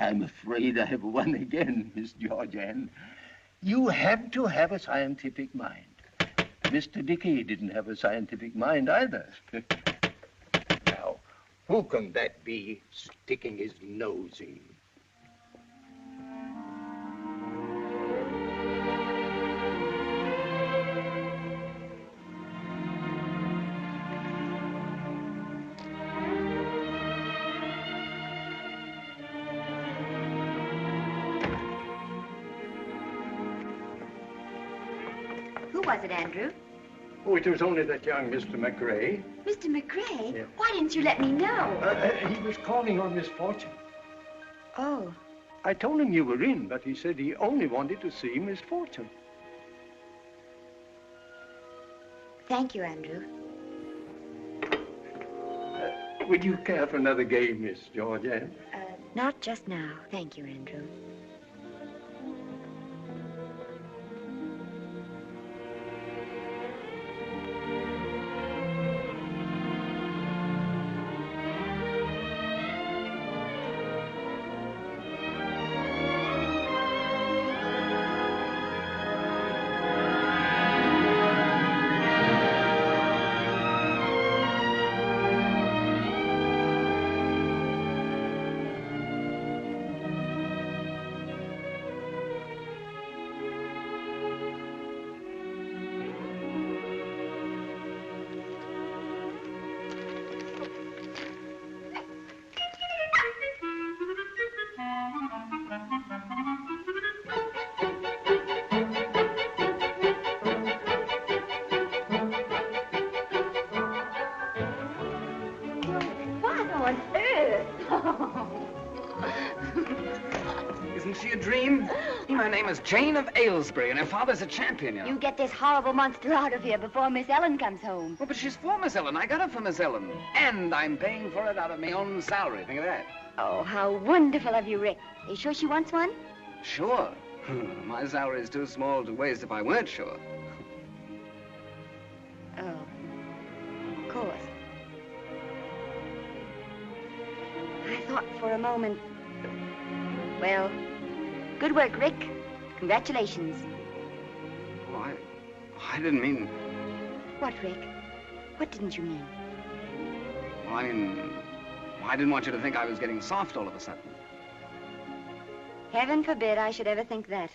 I'm afraid I've won again, Miss Georgianne. You have to have a scientific mind. Mr. Dickey didn't have a scientific mind either. Now, who can that be sticking his nose in? Who was it, Andrew? Oh, it was only that young Mr. McRae. Mr. McRae? Yeah. Why didn't you let me know? He was calling on Miss Fortune. Oh. I told him you were in, but he said he only wanted to see Miss Fortune. Thank you, Andrew. Would you care for another game, Miss Georgianne? Not just now. Thank you, Andrew. Isn't she a dream? My name is Jane of Aylesbury, and her father's a champion, you know. You get this horrible monster out of here before Miss Ellen comes home. Oh, but she's for Miss Ellen. I got her for Miss Ellen. And I'm paying for it out of my own salary. Think of that. Oh, how wonderful of you, Rick. Are you sure she wants one? Sure. My salary is too small to waste if I weren't sure. Oh, of course. I thought for a moment... Well, good work, Rick. Congratulations. Oh, I didn't mean... What, Rick? What didn't you mean? Well, I mean, I didn't want you to think I was getting soft all of a sudden. Heaven forbid I should ever think that.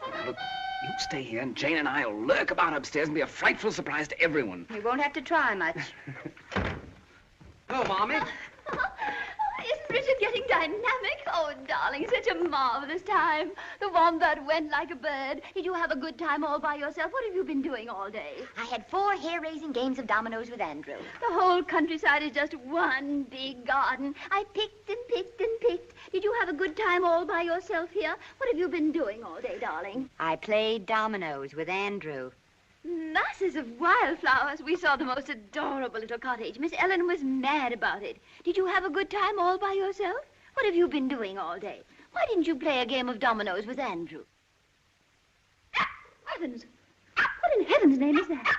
Now, look, you stay here, and Jane and I will lurk about upstairs and be a frightful surprise to everyone. We won't have to try much. Hello, Mommy. Isn't Richard getting dynamic? Oh, darling, such a marvelous time. The wombat went like a bird. Did you have a good time all by yourself? What have you been doing all day? I had 4 hair-raising games of dominoes with Andrew. The whole countryside is just one big garden. I picked and picked and picked. Did you have a good time all by yourself here? What have you been doing all day, darling? I played dominoes with Andrew. Masses of wildflowers. We saw the most adorable little cottage. Miss Ellen was mad about it. Did you have a good time all by yourself? What have you been doing all day? Why didn't you play a game of dominoes with Andrew? Heavens! What in heaven's name is that?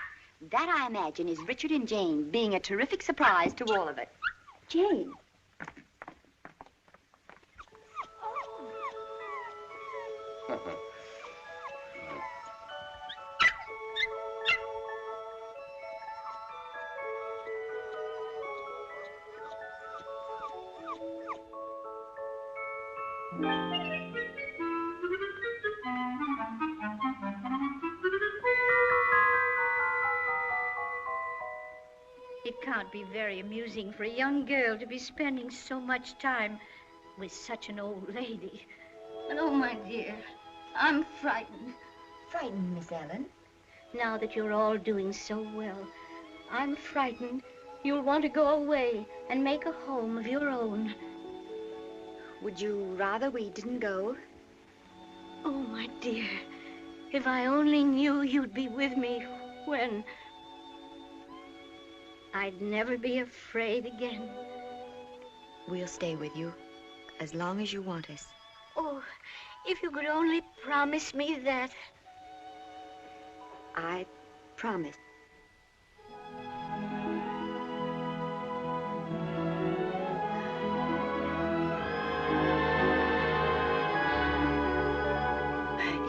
That, I imagine, is Richard and Jane being a terrific surprise to all of it. Jane. It can't be very amusing for a young girl to be spending so much time with such an old lady. And oh, my dear, I'm frightened. Frightened, Miss Ellen? Now that you're all doing so well, I'm frightened you'll want to go away and make a home of your own. Would you rather we didn't go? Oh, my dear, if I only knew you'd be with me when... I'd never be afraid again. We'll stay with you as long as you want us. Oh, if you could only promise me that. I promise.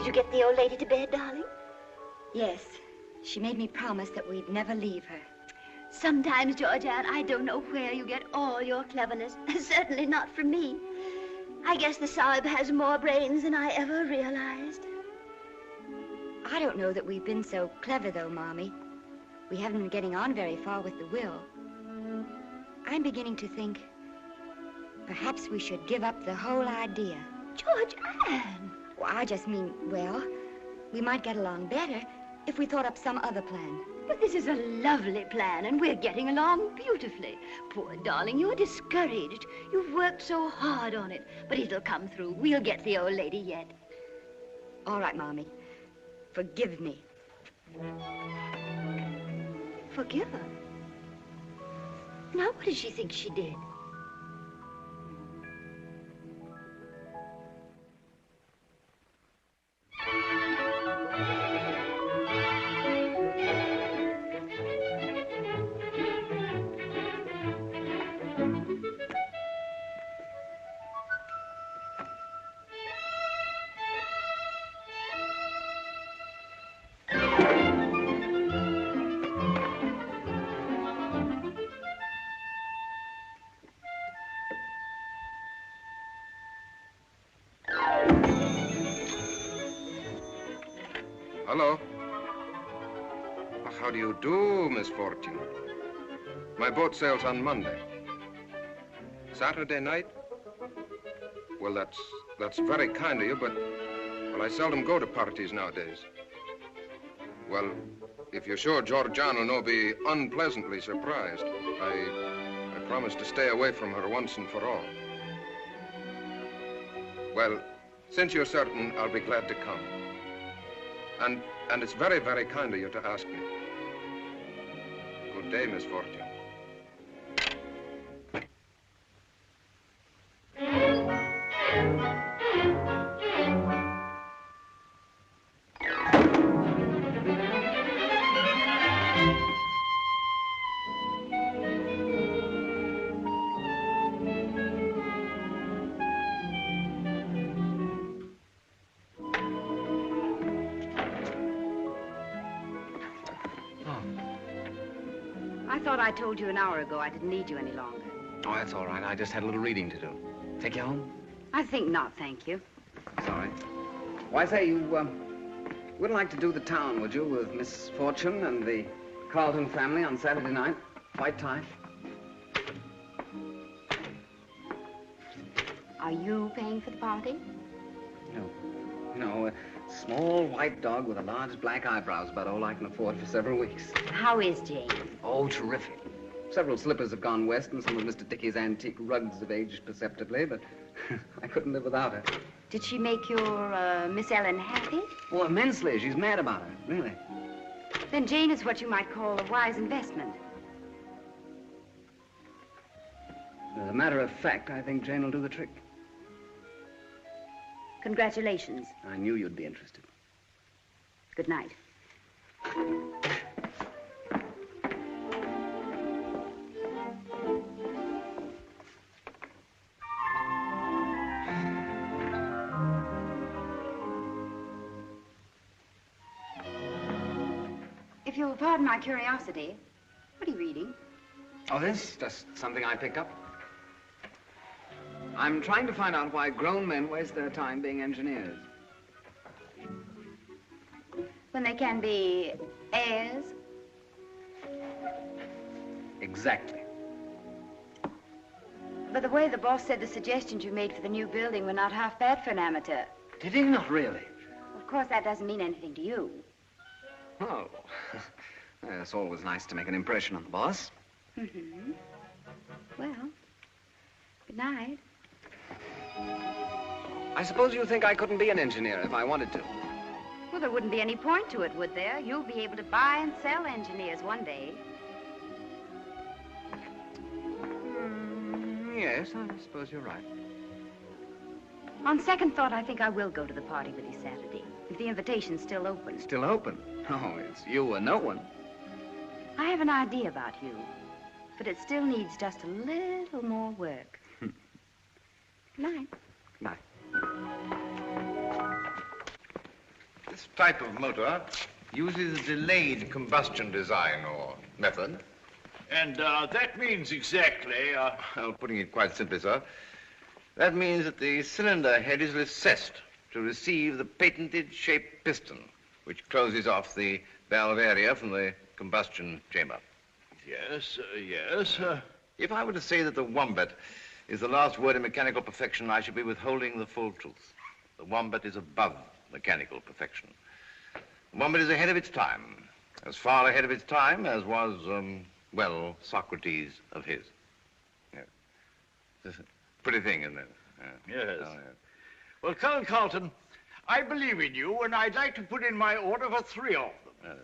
you get the old lady to bed, darling? Yes. She made me promise that we'd never leave her. Sometimes, Georgianne, I don't know where you get all your cleverness. Certainly not from me. I guess the Sahib has more brains than I ever realized. I don't know that we've been so clever, though, Mommy. We haven't been getting on very far with the will. I'm beginning to think perhaps we should give up the whole idea. Georgianne! Well, I just mean, well, we might get along better if we thought up some other plan. But this is a lovely plan, and we're getting along beautifully. Poor darling, you're discouraged. You've worked so hard on it. But it'll come through. We'll get the old lady yet. All right, Mommy. Forgive me. Forgive her? Now, what does she think she did? Hello. How do you do, Miss Fortune? My boat sails on Monday. Saturday night? Well, that's very kind of you, but, well, I seldom go to parties nowadays. Well, if you're sure Georgiana will not be unpleasantly surprised, I promise to stay away from her once and for all. Well, since you're certain, I'll be glad to come. And it's very, very kind of you to ask me. Good day, Miss Fortune. I thought I told you an hour ago I didn't need you any longer. Oh, that's all right. I just had a little reading to do. Take you home? I think not, thank you. Sorry. Why, say, you wouldn't like to do the town, would you, with Miss Fortune and the Carlton family on Saturday night? White tie. Are you paying for the party? No, a small white dog with a large black eyebrows, about all I can afford for several weeks. How is Jane? Oh, terrific. Several slippers have gone west, and some of Mr. Dickey's antique rugs have aged perceptibly, but I couldn't live without her. Did she make your Miss Ellen happy? Oh, immensely. She's mad about her, really. Then Jane is what you might call a wise investment. As a matter of fact, I think Jane will do the trick. Congratulations. I knew you'd be interested. Good night. If you'll pardon my curiosity, what are you reading? Oh, this? Just something I picked up. I'm trying to find out why grown men waste their time being engineers. When they can be heirs? Exactly. By the way, the boss said the suggestions you made for the new building were not half bad for an amateur. Did he? Not really. Of course, that doesn't mean anything to you. Oh. It's always nice to make an impression on the boss. Mm-hmm. Well, good night. I suppose you think I couldn't be an engineer if I wanted to. Well, there wouldn't be any point to it, would there? You'll be able to buy and sell engineers one day. Yes, I suppose you're right. On second thought, I think I will go to the party with you Saturday, if the invitation's still open. Still open? Oh, it's you or no one. I have an idea about you, but it still needs just a little more work. Good night. Night. This type of motor uses a delayed combustion design or method. And that means exactly, Well, putting it quite simply, sir, that means that the cylinder head is recessed to receive the patented shaped piston, which closes off the valve area from the combustion chamber. yes, yes. If I were to say that the Wombat is the last word in mechanical perfection, I should be withholding the full truth. The Wombat is above mechanical perfection. The Wombat is ahead of its time, as far ahead of its time as was, well, Socrates of his. Yeah. It's a pretty thing, isn't it? Yeah. Yes. Oh, yeah. Well, Colonel Carlton, I believe in you, and I'd like to put in my order for 3 of them.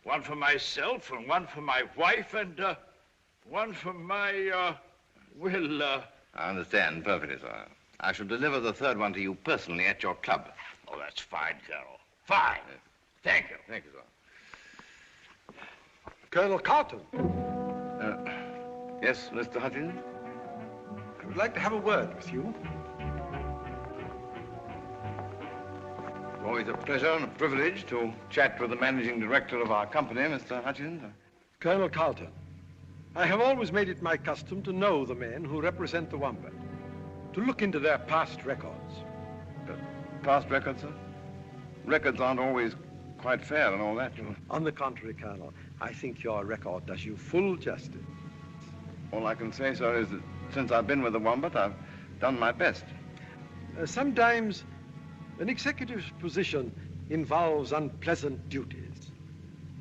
One for myself, and one for my wife, and one for my, I understand perfectly, sir. I shall deliver the third one to you personally at your club. Oh, that's fine, Colonel. Fine. Thank you. Thank you, sir. Colonel Carlton, Yes, Mr. Hutchins? I would like to have a word with you. Always a pleasure and a privilege to chat with the managing director of our company, Mr. Hutchins. Colonel Carlton, I have always made it my custom to know the men who represent the Wombat, to look into their past records. Past records, sir? Records aren't always quite fair and all that, you know. On the contrary, Colonel, I think your record does you full justice. All I can say, sir, is that since I've been with the Wombat, I've done my best. Sometimes an executive's position involves unpleasant duties.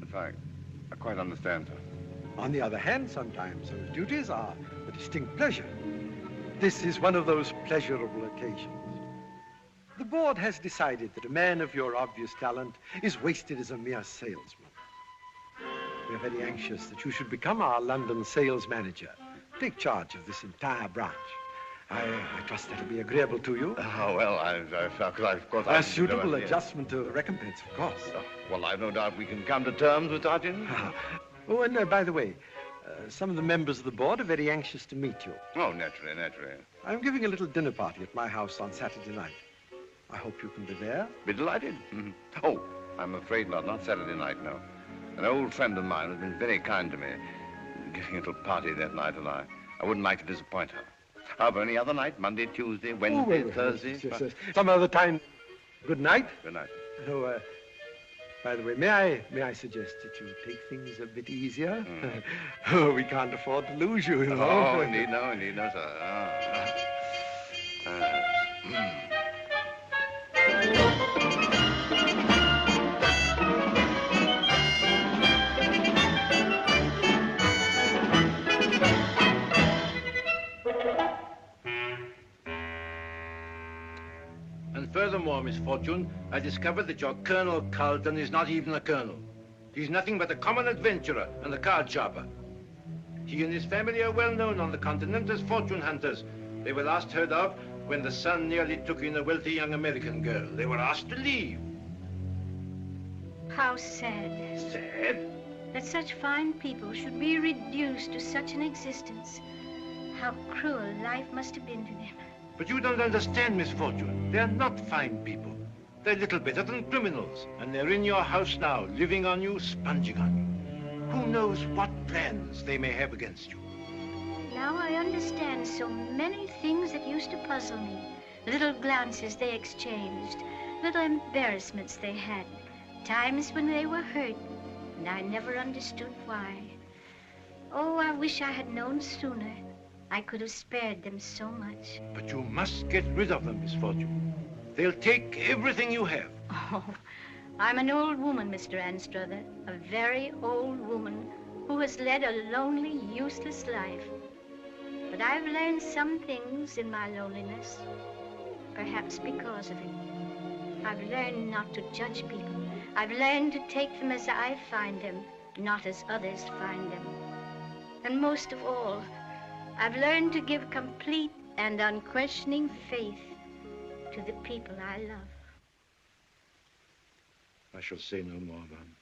In fact, I quite understand, sir. On the other hand, sometimes those duties are a distinct pleasure. This is one of those pleasurable occasions. The board has decided that a man of your obvious talent is wasted as a mere salesman. We are very anxious that you should become our London sales manager. Take charge of this entire branch. I trust that'll be agreeable to you. Oh, well, of course, A suitable adjustment to the recompense, of course. Well, I've no doubt we can come to terms, Mr. Hutchins. Oh, and by the way, some of the members of the board are very anxious to meet you. Oh, naturally, naturally. I'm giving a little dinner party at my house on Saturday night. I hope you can be there. Be delighted. Mm-hmm. Oh, I'm afraid not Saturday night, no. An old friend of mine has been very kind to me, giving a little party that night, and I wouldn't like to disappoint her. However, any other night, Monday, Tuesday, Wednesday, Thursday. Yes. Some other time. Good night. Good night. Oh, by the way, may I suggest that you take things a bit easier? Oh, we can't afford to lose you, you know. Oh, indeed, no, sir. And furthermore, Miss Fortune, I discovered that your Colonel Carlton is not even a colonel. He's nothing but a common adventurer and a card sharper. He and his family are well known on the continent as fortune hunters. They were last heard of when the son nearly took in a wealthy young American girl. They were asked to leave. How sad Sad? that such fine people should be reduced to such an existence. How cruel life must have been to them. But you don't understand, Miss Fortune. They're not fine people. They're little better than criminals. And they're in your house now, living on you, sponging on you. Who knows what plans they may have against you? Now I understand so many things that used to puzzle me. Little glances they exchanged, little embarrassments they had, times when they were hurt, and I never understood why. Oh, I wish I had known sooner. I could have spared them so much. But you must get rid of them, Miss Fortune. They'll take everything you have. Oh, I'm an old woman, Mr. Anstruther, a very old woman who has led a lonely, useless life. But I've learned some things in my loneliness, perhaps because of it. I've learned not to judge people. I've learned to take them as I find them, not as others find them. And most of all, I've learned to give complete and unquestioning faith to the people I love. I shall say no more, Ma'am.